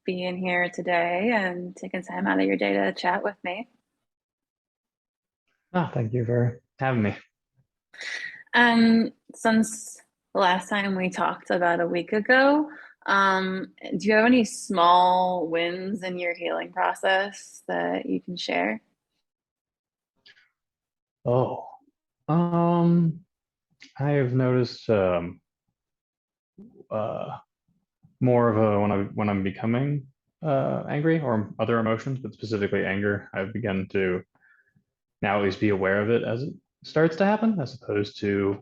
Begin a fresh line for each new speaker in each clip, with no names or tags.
being here today and taking time out of your day to chat with me.
Oh, thank you for having me.
Since the last time we talked about a week ago, do you have any small wins in your healing process that you can share?
Oh, um, I have noticed uh more of a when I'm becoming angry or other emotions, but specifically anger, I've begun to now at least be aware of it as it starts to happen, as opposed to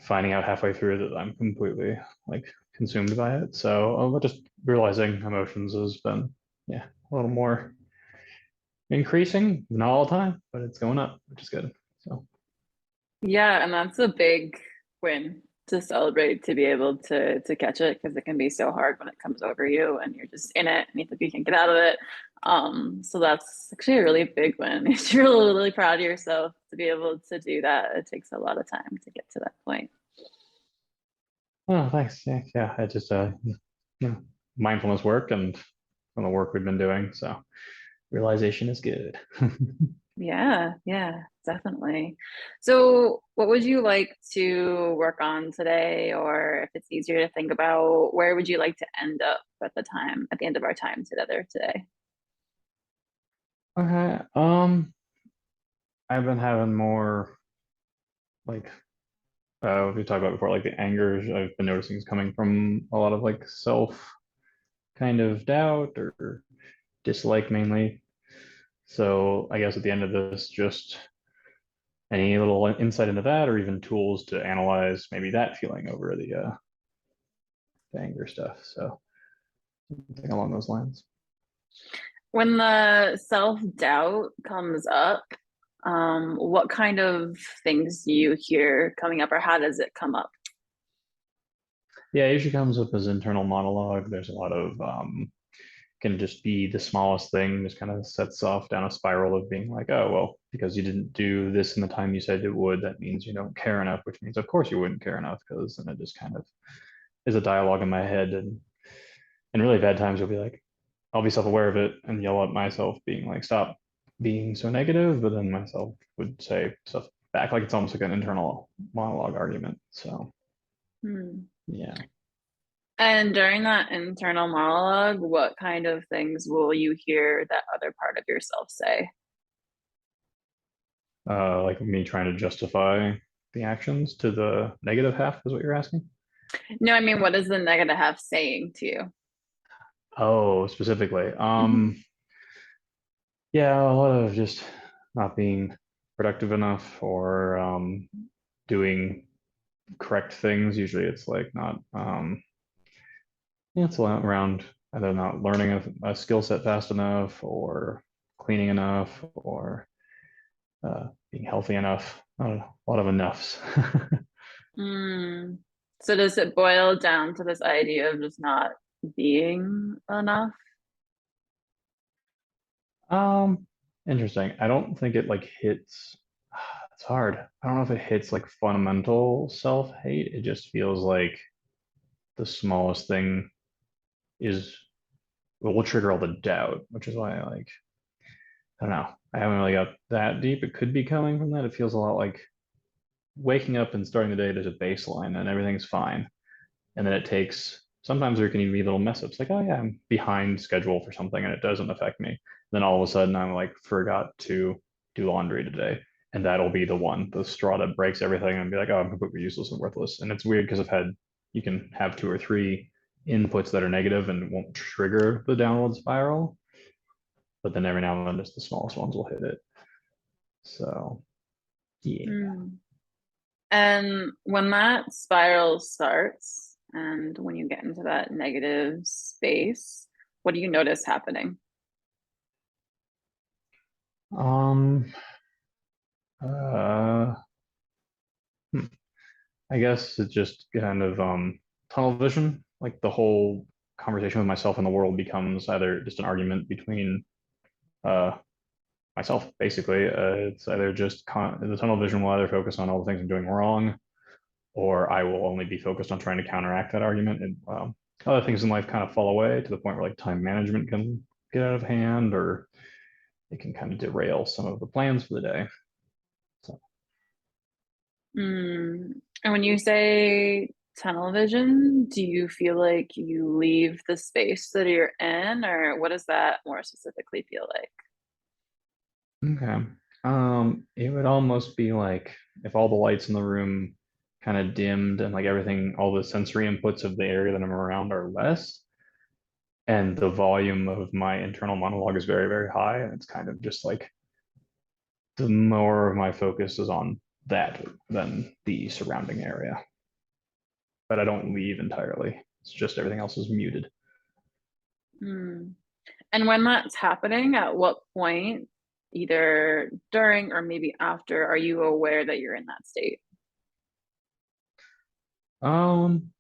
finding out halfway through that I'm completely like consumed by it. So just realizing emotions has been, yeah, a little more increasing, not all the time, but it's going up, which is good. So.
Yeah, and that's a big win to celebrate to be able to catch it because it can be so hard when it comes over you and you're just in it and you think you can't get out of it. So that's actually a really big win. You should really, really proud of yourself to be able to do that. It takes a lot of time to get to that point.
Oh, thanks. Yeah, yeah. I just mindfulness work and from the work we've been doing. So realization is good.
Yeah, yeah, definitely. So, what would you like to work on today, or if it's easier to think about, where would you like to end up at the end of our time together today?
Okay. I've been having more like we talked about before, like the anger I've been noticing is coming from a lot of like self kind of doubt or dislike mainly. So I guess at the end of this, just any little insight into that, or even tools to analyze maybe that feeling over the anger stuff. So something along those lines.
When the self-doubt comes up, what kind of things do you hear coming up, or how does it come up?
Yeah, it usually comes up as internal monologue. There's a lot of can just be the smallest thing, just kind of sets off down a spiral of being like, oh, well, because you didn't do this in the time you said it would, that means you don't care enough, which means of course you wouldn't care enough, because then it just kind of is a dialogue in my head. And really bad times you'll be like, I'll be self-aware of it and yell at myself, being like, stop being so negative, but then myself would say stuff back like it's almost like an internal monologue argument. So
Hmm.
yeah.
And during that internal monologue, what kind of things will you hear that other part of yourself say?
Like me trying to justify the actions to the negative half is what you're asking?
No, I mean, what is the negative half saying to you?
Oh, specifically.
Mhm.
Yeah, a lot of just not being productive enough or doing correct things. Usually it's like not yeah, it's a lot around either not learning a skill set fast enough or cleaning enough or being healthy enough. I don't know, a lot of enoughs.
Mm. So does it boil down to this idea of just not being enough?
Um, Interesting. I don't think it like hits. It's hard. I don't know if it hits like fundamental self-hate. It just feels like the smallest thing is will trigger all the doubt, which is why I don't know. I haven't really got that deep. It could be coming from that. It feels a lot like waking up and starting the day. There's a baseline and everything's fine, and then it takes. Sometimes there can even be little mess ups, like oh yeah, I'm behind schedule for something and it doesn't affect me. Then all of a sudden I'm like forgot to do laundry today, and that'll be the straw that breaks everything, and be like oh I'm completely useless and worthless. And it's weird because I've had you can have two or three inputs that are negative and it won't trigger the downward spiral. But then every now and then just the smallest ones will hit it. So yeah.
Mm. And when that spiral starts, and when you get into that negative space, what do you notice happening?
Um uh hmm. I guess it's just kind of tunnel vision. Like the whole conversation with myself and the world becomes either just an argument between uh myself, basically. It's either just the tunnel vision will either focus on all the things I'm doing wrong, or I will only be focused on trying to counteract that argument. And other things in life kind of fall away to the point where like time management can get out of hand, or it can kind of derail some of the plans for the day. So,
Mm. And when you say tunnel vision, do you feel like you leave the space that you're in, or what does that more specifically feel like?
okay. It would almost be like if all the lights in the room kind of dimmed and like everything, all the sensory inputs of the area that I'm around are less, and the volume of my internal monologue is very, very high, and it's kind of just like the more of my focus is on that than the surrounding area. But I don't leave entirely. It's just everything else is muted.
Mm. And when that's happening, at what point, either during or maybe after, are you aware that you're in that state?
Um,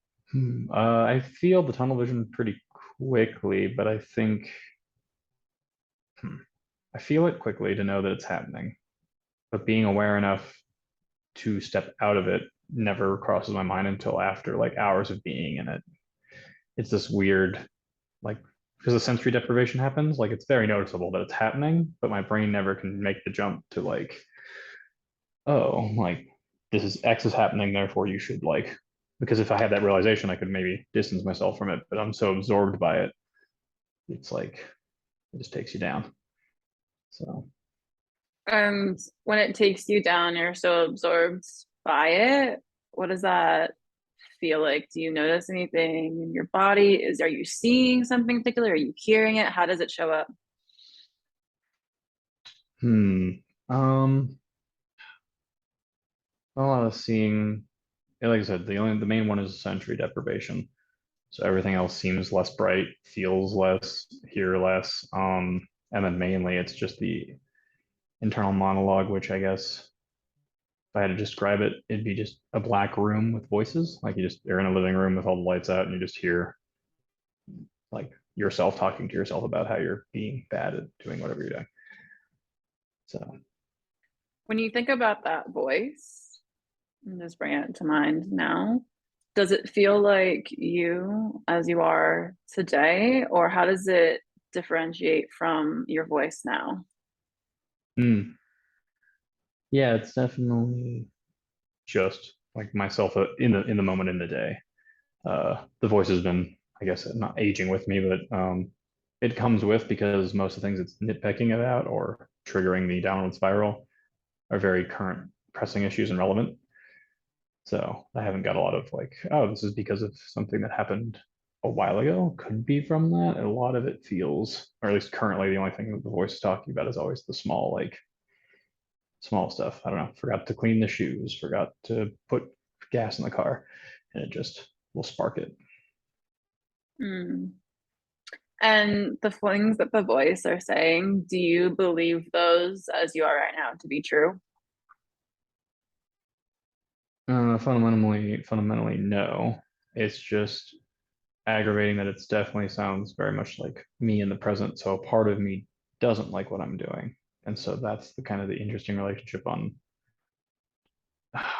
I feel the tunnel vision pretty quickly, but I think hmm, I feel it quickly to know that it's happening. But being aware enough to step out of it never crosses my mind until after like hours of being in it. It's this weird, like, because the sensory deprivation happens, like it's very noticeable that it's happening, but my brain never can make the jump to like, oh, like this is X is happening, therefore you should like, because if I had that realization, I could maybe distance myself from it, but I'm so absorbed by it, it's like it just takes you down. So,
And when it takes you down, you're so absorbed by it. What does that feel like? Do you notice anything in your body? Are you seeing something particular? Are you hearing it? How does it show up?
hmm, um, a lot of seeing, yeah, like I said, the main one is sensory deprivation. So everything else seems less bright, feels less, hear less. And then mainly it's just the internal monologue, which I guess if I had to describe it, it'd be just a black room with voices. Like you're in a living room with all the lights out and you just hear like yourself talking to yourself about how you're being bad at doing whatever you're doing. So,
When you think about that voice, and just bring it to mind now, does it feel like you as you are today, or how does it differentiate from your voice now?
mm, yeah, it's definitely just like myself in the moment in the day. The voice has been, I guess, not aging with me, but it comes with because most of the things it's nitpicking about or triggering the downward spiral are very current pressing issues and relevant. So I haven't got a lot of like, oh, this is because of something that happened a while ago. Could be from that. And a lot of it feels, or at least currently, the only thing that the voice is talking about is always the small, like small stuff. I don't know, forgot to clean the shoes, forgot to put gas in the car, and it just will spark it.
Mm. And the things that the voice are saying, do you believe those as you are right now to be true?
Fundamentally, no. It's just aggravating that it's definitely sounds very much like me in the present. So a part of me doesn't like what I'm doing. And so that's the kind of the interesting relationship on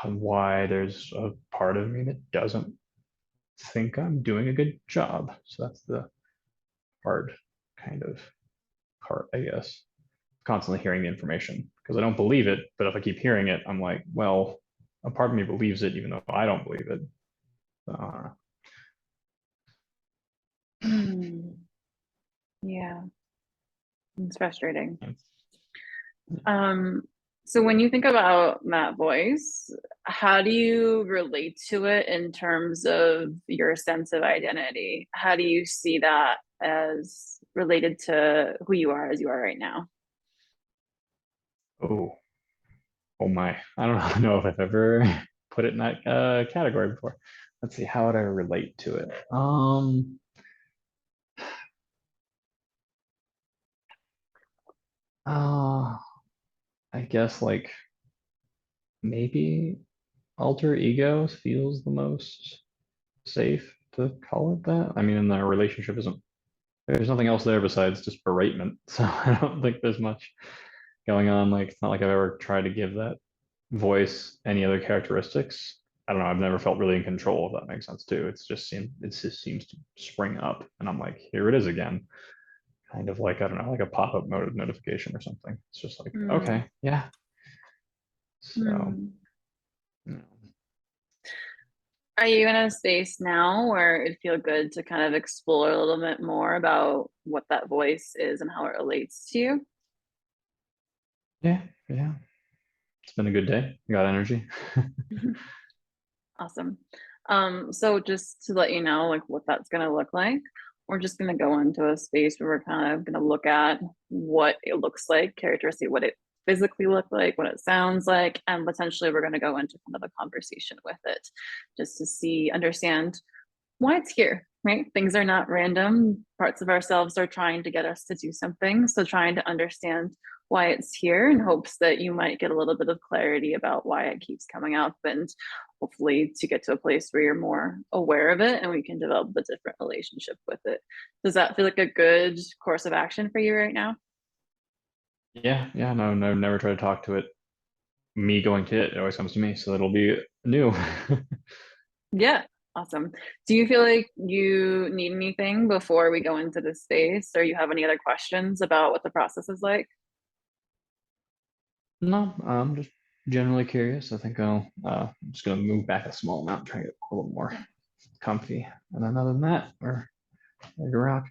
why there's a part of me that doesn't think I'm doing a good job. So that's the hard kind of part, I guess. Constantly hearing the information because I don't believe it, but if I keep hearing it, I'm like, well, a part of me believes it even though I don't believe it. Uh,
Mm. Yeah, it's frustrating.
it's,
Um, so when you think about that voice, how do you relate to it in terms of your sense of identity? How do you see that as related to who you are as you are right now?
oh, oh my, I don't know if I've ever put it in that category before. Let's see, how would I relate to it? Uh, I guess like maybe alter ego feels the most safe to call it that. I mean, and the relationship isn't, there's nothing else there besides just beratement. So I don't think there's much going on. Like, it's not like I've ever tried to give that voice any other characteristics. I don't know, I've never felt really in control, if that makes sense too. It just seems to spring up and I'm like, here it is again. Kind of like, I don't know, like a pop-up notification or something. It's just like,
Mm,
okay, yeah. So,
mm.
you know,
Are you in a space now where it'd feel good to kind of explore a little bit more about what that voice is and how it relates to you?
yeah, yeah. It's been a good day. Got energy.
Awesome. So just to let you know, like what that's going to look like, we're just going to go into a space where we're kind of going to look at what it looks like, characteristic, what it physically look like, what it sounds like, and potentially we're going to go into kind of a conversation with it, just to see, understand why it's here, right? Things are not random. Parts of ourselves are trying to get us to do something. So trying to understand why it's here in hopes that you might get a little bit of clarity about why it keeps coming up and hopefully to get to a place where you're more aware of it and we can develop a different relationship with it. Does that feel like a good course of action for you right now?
Yeah, yeah, no, no, never try to talk to it. Me going to it, it always comes to me, so it'll be new.
Yeah, awesome. Do you feel like you need anything before we go into this space or you have any other questions about what the process is like?
No, I'm just generally curious. I think I'm just gonna move back a small amount, try to get a little more comfy. And then other than that, we're ready to rock.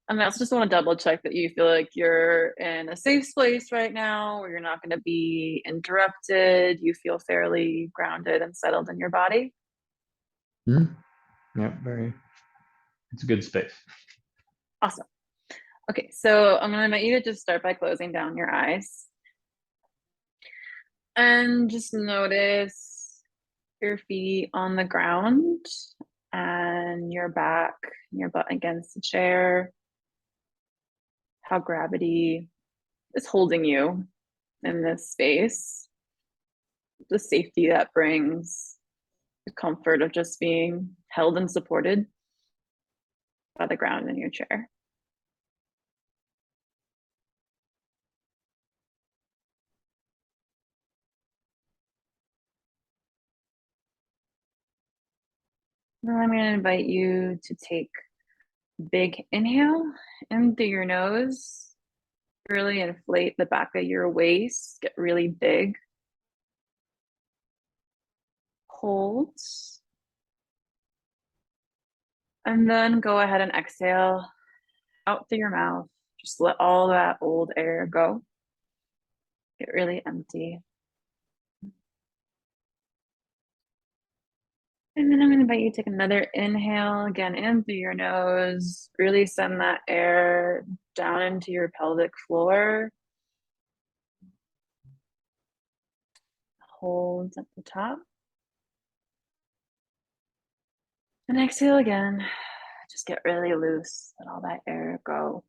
And I also just want to double check that you feel like you're in a safe place right now, where you're not going to be interrupted. You feel fairly grounded and settled in your body.
Hmm. Yeah, it's a good space.
Awesome. Okay, so I'm going to invite you to just start by closing down your eyes and just notice your feet on the ground and your back, your butt against the chair, how gravity is holding you in this space, the safety that brings, the comfort of just being held and supported by the ground in your chair. Now I'm going to invite you to take a big inhale in through your nose, really inflate the back of your waist, get really big. Hold. And then go ahead and exhale out through your mouth. Just let all that old air go. Get really empty. And then I'm going to invite you to take another inhale again in through your nose. Really send that air down into your pelvic floor. Hold at the top. And exhale again. Just get really loose. Let all that air go.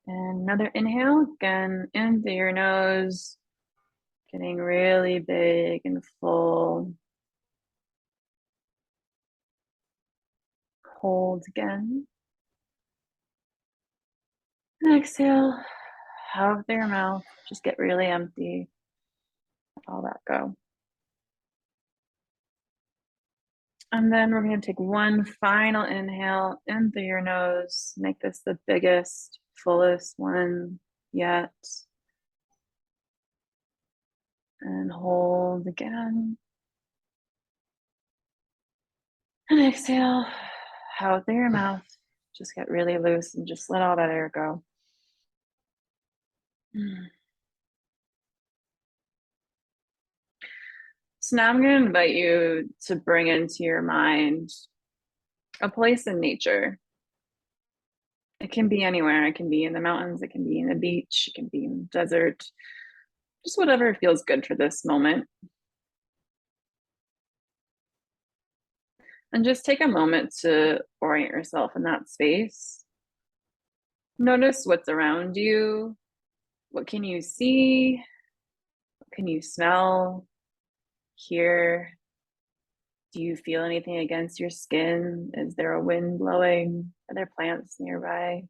And another inhale again in through your nose. Getting really big and full. Hold again. And exhale out through your mouth. Just get really empty. Let all that go. And then we're going to take one final inhale in through your nose. Make this the biggest, fullest one yet. And hold again. And exhale out through your mouth. Just get really loose and just let all that air go. So now I'm going to invite you to bring into your mind a place in nature. It can be anywhere. It can be in the mountains. It can be in the beach. It can be in the desert. Just whatever feels good for this moment. And just take a moment to orient yourself in that space. Notice what's around you. What can you see? What can you smell? Hear? Do you feel anything against your skin? Is there a wind blowing? Are there plants nearby?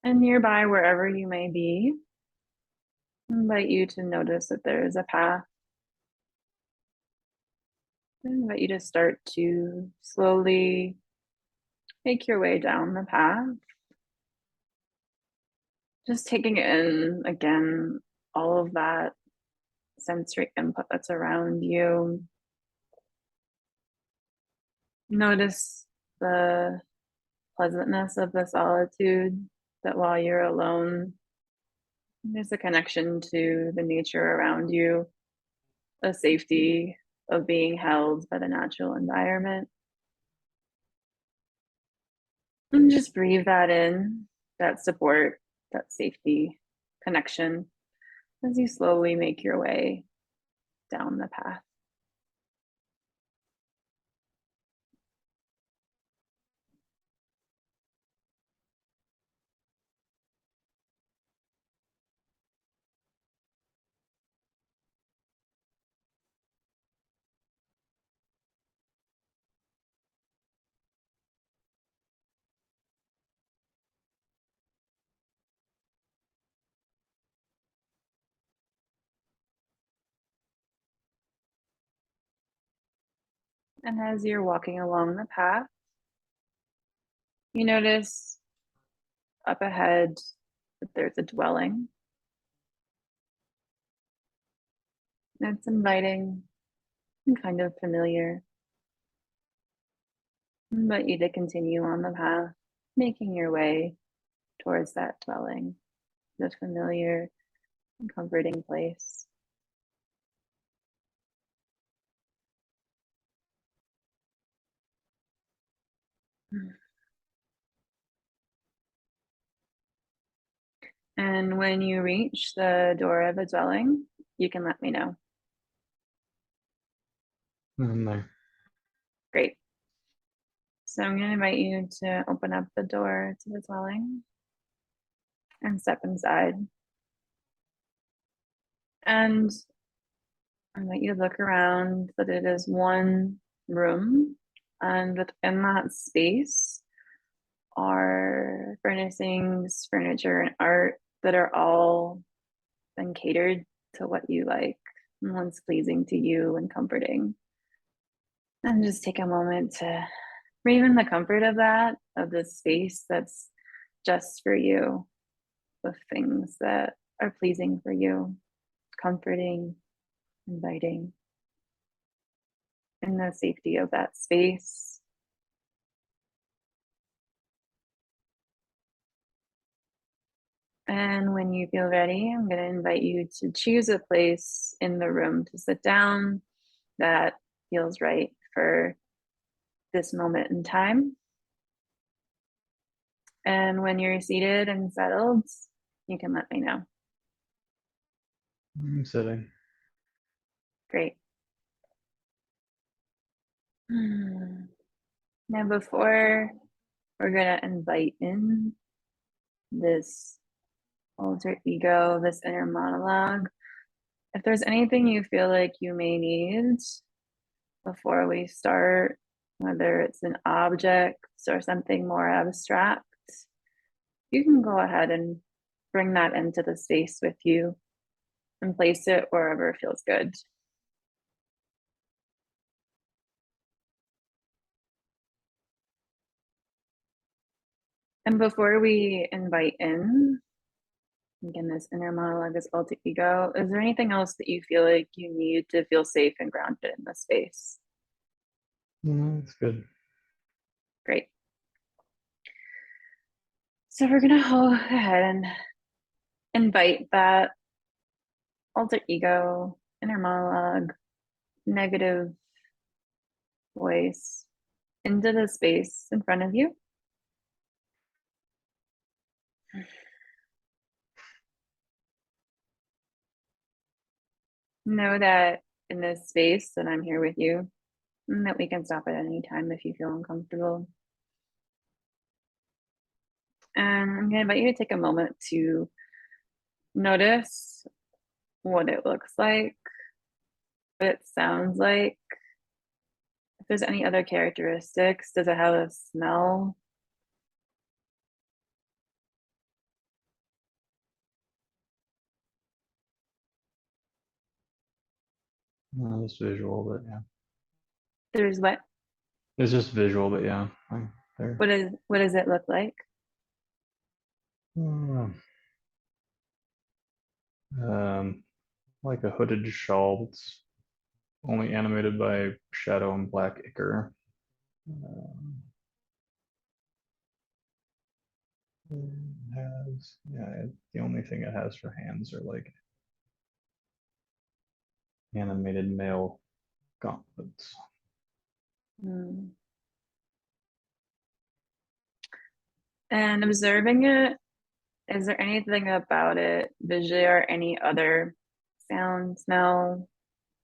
And nearby, wherever you may be, I invite you to notice that there is a path. I invite you to start to slowly make your way down the path, just taking in again all of that sensory input that's around you. Notice the pleasantness of the solitude, that while you're alone, there's a connection to the nature around you, a safety of being held by the natural environment. And just breathe that in, that support, that safety connection as you slowly make your way down the path. And as you're walking along the path, you notice up ahead that there's a dwelling. And it's inviting and kind of familiar. I invite you to continue on the path, making your way towards that dwelling, the familiar and comforting place. And when you reach the door of the dwelling, you can let me know.
No.
Great. So I'm going to invite you to open up the door to the dwelling and step inside. And I invite you to look around that it is one room, and within that space are furnishings, furniture, and art that are all been catered to what you like and what's pleasing to you and comforting. And just take a moment to breathe in the comfort of that, of this space that's just for you, with things that are pleasing for you, comforting, inviting, in the safety of that space. And when you feel ready, I'm going to invite you to choose a place in the room to sit down that feels right for this moment in time. And when you're seated and settled, you can let me know.
I'm sitting.
Great. Now, before we're going to invite in this alter ego, this inner monologue, if there's anything you feel like you may need before we start, whether it's an object or something more abstract, you can go ahead and bring that into the space with you and place it wherever feels good. And before we invite in, again, this inner monologue, this alter ego, is there anything else that you feel like you need to feel safe and grounded in this space?
No, it's good.
Great. So we're going to go ahead and invite that alter ego, inner monologue, negative voice into the space in front of you. Know that in this space that I'm here with you, and that we can stop at any time if you feel uncomfortable. And I'm going to invite you to take a moment to notice what it looks like, what it sounds like. If there's any other characteristics, does it have a smell?
It's visual, but yeah.
There's what?
It's just visual, but yeah. There.
What does it look like?
Uh, um, like a hooded shawl that's only animated by shadow and black ichor. Um, it has, yeah, the only thing it has for hands are like animated male gauntlets.
Hmm. And observing it, is there anything about it visually or any other sound, smell,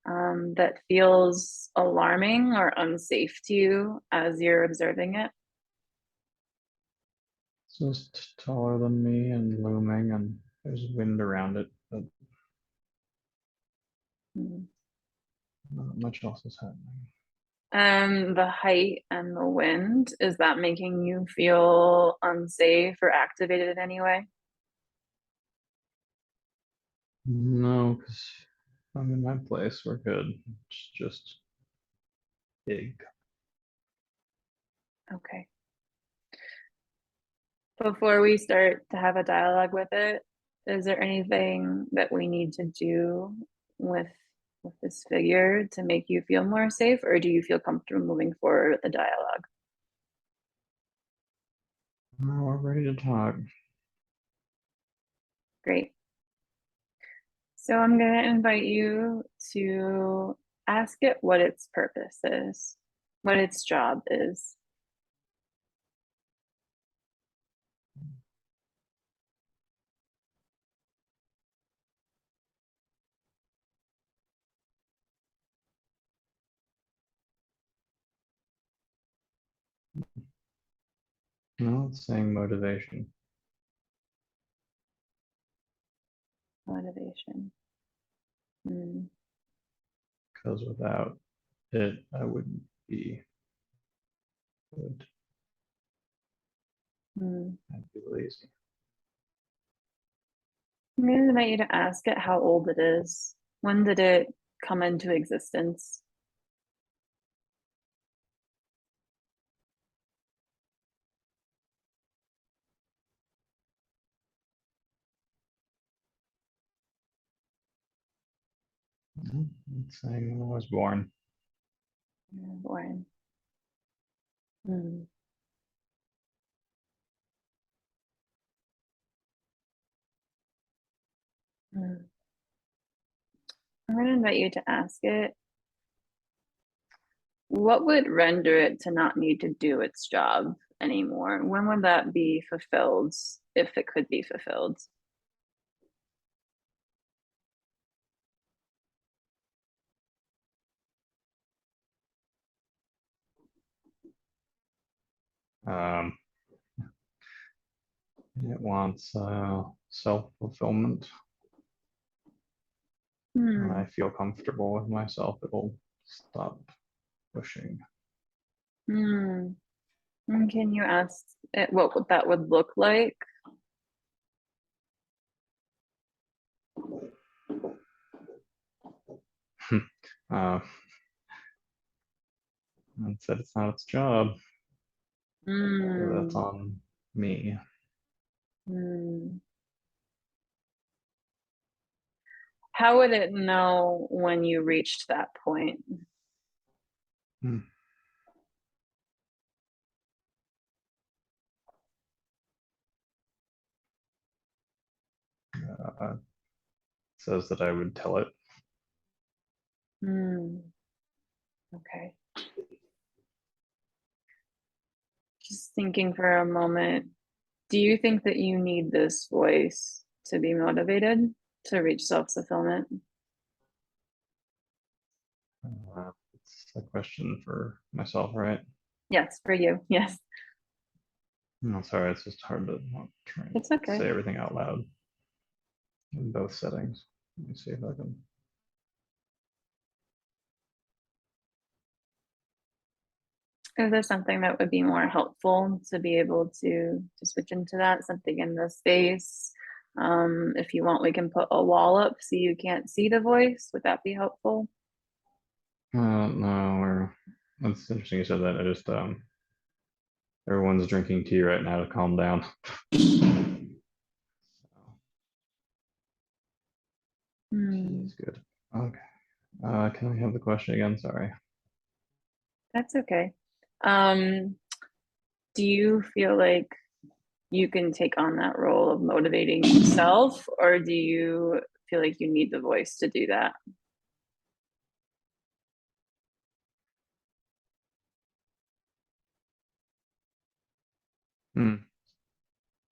that feels alarming or unsafe to you as you're observing it?
It's just taller than me and looming, and there's wind around it, but
Hmm.
not much else is happening.
The height and the wind, is that making you feel unsafe or activated in any way?
No, because I'm in my place. We're good. It's just big.
Okay. Before we start to have a dialogue with it, is there anything that we need to do with with this figure to make you feel more safe, or do you feel comfortable moving forward with the dialogue?
Oh, we're ready to talk.
Great. So I'm going to invite you to ask it what its purpose is, what its job is.
No, it's saying motivation,
Motivation. Hmm.
because without it, I wouldn't be good.
Hmm.
I'd be lazy.
I'm going to invite you to ask it how old it is. When did it come into existence?
No, it's saying when I was born.
Born. Hmm. Hmm. I'm going to invite you to ask it what would render it to not need to do its job anymore? When would that be fulfilled if it could be fulfilled?
Um, it wants self-fulfillment. When I
Hmm.
feel comfortable with myself, it'll stop pushing.
Hmm. And can you ask it what that would look like?
uh, it said it's not its job, so that's
Hmm.
on me.
Hmm. How would it know when you reached that point?
Hmm. It says that I would tell it.
Hmm. Okay. Just thinking for a moment, do you think that you need this voice to be motivated to reach self-fulfillment?
It's a question for myself, right?
Yes, for you. Yes,
No, sorry, it's just hard to not try and
it's okay.
say everything out loud in both settings. Let me see if I can.
Is there something that would be more helpful to be able to switch into that? Something in the space? If you want, we can put a wall up so you can't see the voice. Would that be helpful?
No, that's interesting you said that. I just everyone's drinking tea right now to calm down. So, tea
Hmm,
is good. Okay. Can I have the question again? Sorry.
that's okay. Um, do you feel like you can take on that role of motivating yourself, or do you feel like you need the voice to do that?
Hmm.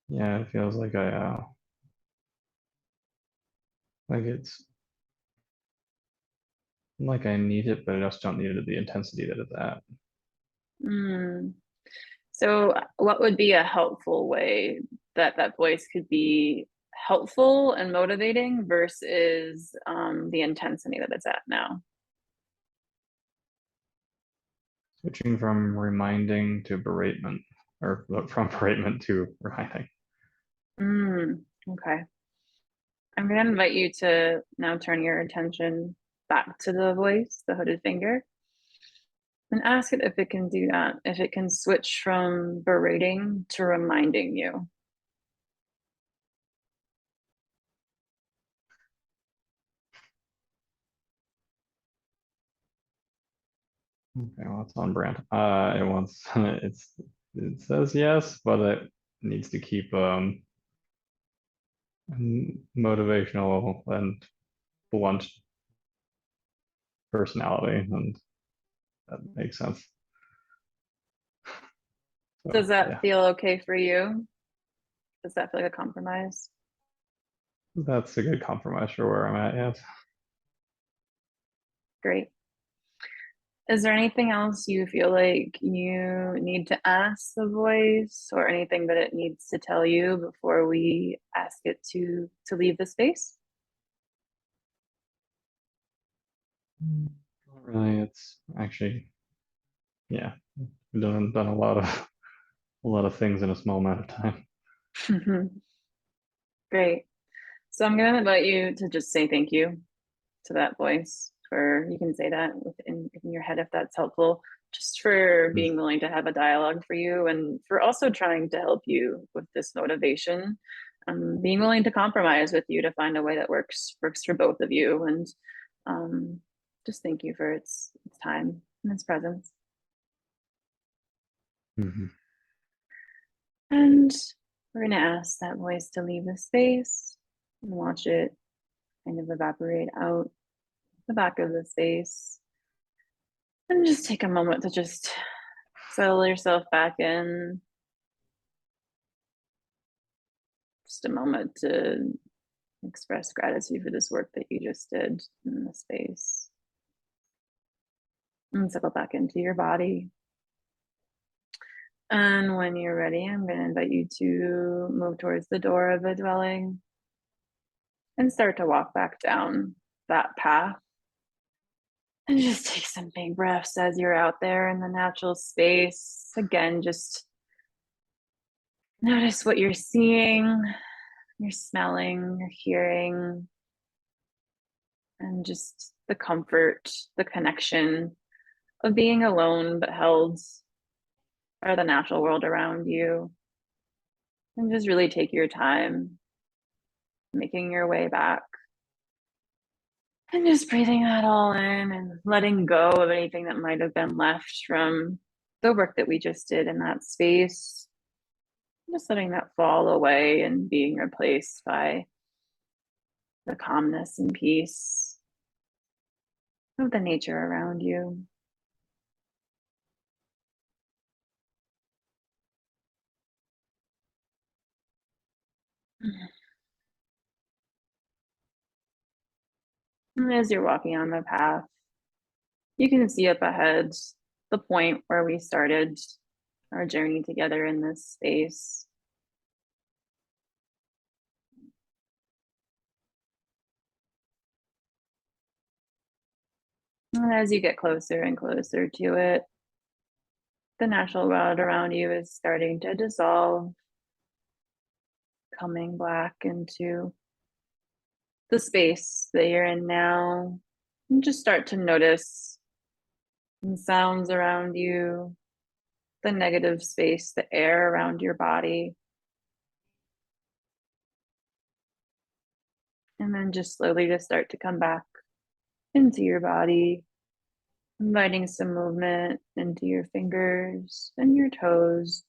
Yeah, it feels like I need it, but I just don't need it at the intensity that it's at.
Hmm. So, what would be a helpful way that that voice could be helpful and motivating versus the intensity that it's at now?
Switching from reminding to beratement, or from beratement to reminding.
Okay. I'm going to invite you to now turn your attention back to the voice, the hooded finger, and ask it if it can do that, if it can switch from berating to reminding you.
Okay, well, it's on brand. It wants it says yes, but it needs to keep motivational and blunt personality, and that makes sense.
Does
So
that
yeah,
feel okay for you? Does that feel like a compromise?
that's a good compromise for where I'm at. Yes.
Great. Is there anything else you feel like you need to ask the voice or anything that it needs to tell you before we ask it to leave the space?
Not really. It's actually, yeah, we've done a lot of a lot of things in a small amount of time.
Great. So I'm going to invite you to just say thank you to that voice, or you can say that in your head if that's helpful, just for
Mm.
being willing to have a dialogue for you and for also trying to help you with this motivation. Being willing to compromise with you to find a way that works for both of you, and um, just thank you for its time and its presence.
Mhm.
And we're going to ask that voice to leave the space and watch it kind of evaporate out the back of the space. And just take a moment to just settle yourself back in. Just a moment to express gratitude for this work that you just did in the space. And settle back into your body. And when you're ready, I'm going to invite you to move towards the door of the dwelling and start to walk back down that path. And just take some big breaths as you're out there in the natural space. Again, just notice what you're seeing, you're smelling, you're hearing, and just the comfort, the connection of being alone but held by the natural world around you. And just really take your time making your way back and just breathing that all in and letting go of anything that might have been left from the work that we just did in that space. Just letting that fall away and being replaced by the calmness and peace of the nature around you. And as you're walking on the path, you can see up ahead the point where we started our journey together in this space. And as you get closer and closer to it, the natural world around you is starting to dissolve, coming black into the space that you're in now. And just start to notice and sounds around you, the negative space, the air around your body. And then just slowly just start to come back into your body, inviting some movement into your fingers and your toes,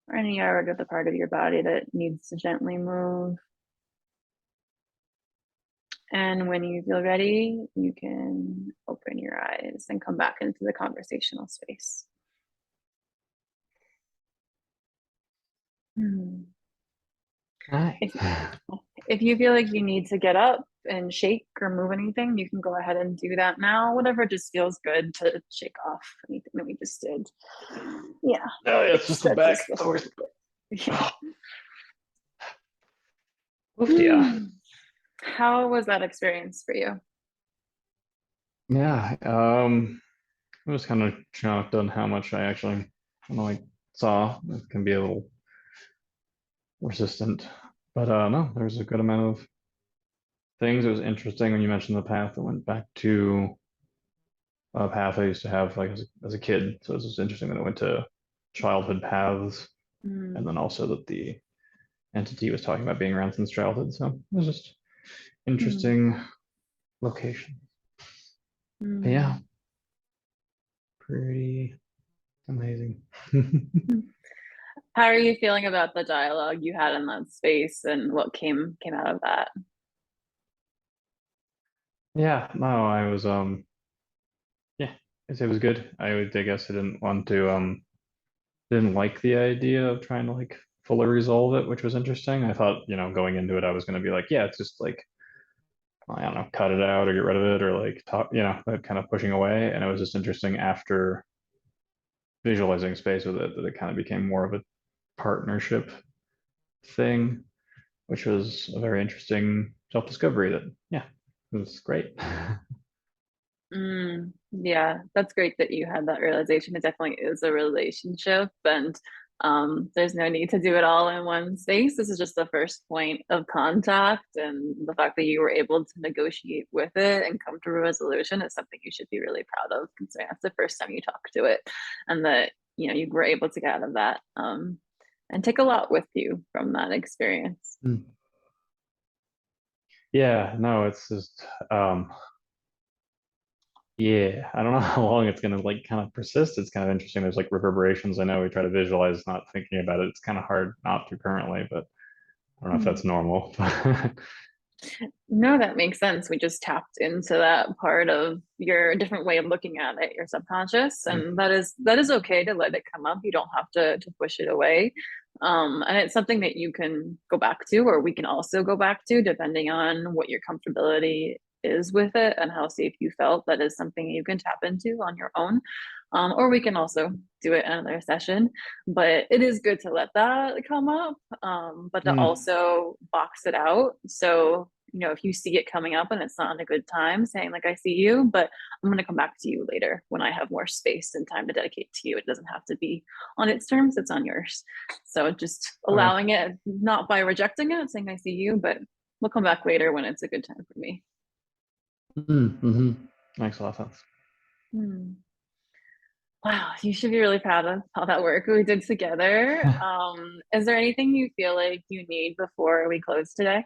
or any other part of your body that needs to gently move. And when you feel ready, you can open your eyes and come back into the conversational space. Hmm.
Hi.
If, if you feel like you need to get up and shake or move anything, you can go ahead and do that now. Whatever just feels good to shake off anything that we just did. Yeah,
Oh, yeah,
quick
it's just the
stretches
back. It's
before.
always.
Yeah.
Oh, oof, yeah.
Hmm. How was that experience for you?
Yeah. I was kind of shocked on how much I actually kind of like saw. It can be a little resistant, but no, there's a good amount of things. It was interesting when you mentioned the path. I went back to a path I used to have like as a kid. So it was just interesting that I went to childhood paths, and
Mm,
then also that the entity was talking about being around since childhood. So it was just
mm,
interesting location. But yeah,
mm,
pretty amazing.
mm. How are you feeling about the dialogue you had in that space and what came out of that?
Yeah, no, I was yeah, it was good. I guess I didn't want to didn't like the idea of trying to like fully resolve it, which was interesting. I thought, going into it, I was going to be like, yeah, it's just like, I don't know, cut it out or get rid of it or like talk, that kind of pushing away. And it was just interesting after visualizing space with it that it kind of became more of a partnership thing, which was a very interesting self-discovery that, yeah, it was great.
Yeah, that's great that you had that realization. It definitely is a relationship, and there's no need to do it all in one space. This is just the first point of contact, and the fact that you were able to negotiate with it and come to a resolution is something you should be really proud of, considering that's the first time you talk to it, and that you were able to get out of that, and take a lot with you from that experience.
Mm. Yeah, no, it's just yeah, I don't know how long it's gonna like kind of persist. It's kind of interesting. There's like reverberations. I know we try to visualize not thinking about it. It's kind of hard not to currently, but I don't know if
Hmm.
that's normal.
No, that makes sense. We just tapped into that part of your different way of looking at it, your subconscious, and that is okay to let it come up. You don't have to push it away. And it's something that you can go back to, or we can also go back to, depending on what your comfortability is with it and how safe you felt. That is something you can tap into on your own. Or we can also do it in another session. But it is good to let that come up, but to
Mm.
also box it out. So if you see it coming up and it's not a good time, saying like, I see you, but I'm going to come back to you later when I have more space and time to dedicate to you. It doesn't have to be on its terms, it's on yours. So just
Okay.
allowing it, not by rejecting it, saying, I see you, but we'll come back later when it's a good time for me.
Mm-hmm. Makes a lot of sense.
Hmm. Wow, you should be really proud of all that work we did together. Is there anything you feel like you need before we close today?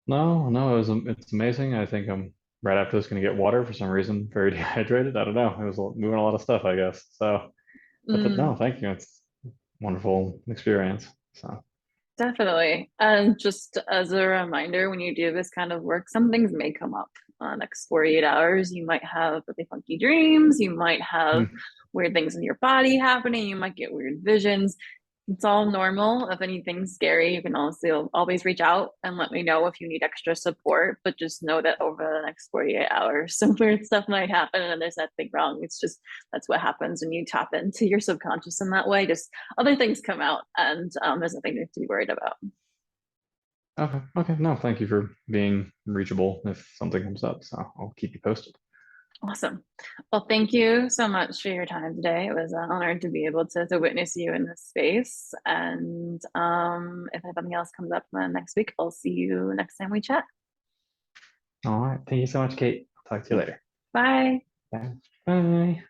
No, no, it's amazing. I think I'm right after this gonna get water for some reason, very dehydrated. I don't know. It was moving a lot of stuff, I guess. So, but no,
Mm.
thank you. It's a wonderful experience. So,
Definitely. And just as a reminder, when you do this kind of work, some things may come up. Next 48 hours, you might have really funky dreams. You might have
mm,
weird things in your body happening. You might get weird visions. It's all normal. If anything's scary, you can also always reach out and let me know if you need extra support. But just know that over the next 48 hours, some weird stuff might happen and there's nothing wrong. It's just that's what happens when you tap into your subconscious in that way. Just other things come out and there's nothing to be worried about.
okay, okay. No, thank you for being reachable if something comes up. So I'll keep you posted.
Awesome. Well, thank you so much for your time today. It was an honor to be able to witness you in this space. And if anything else comes up next week, I'll see you next time we chat.
All right. Thank you so much, Kate. I'll talk to you later.
Bye.
Thanks. Bye.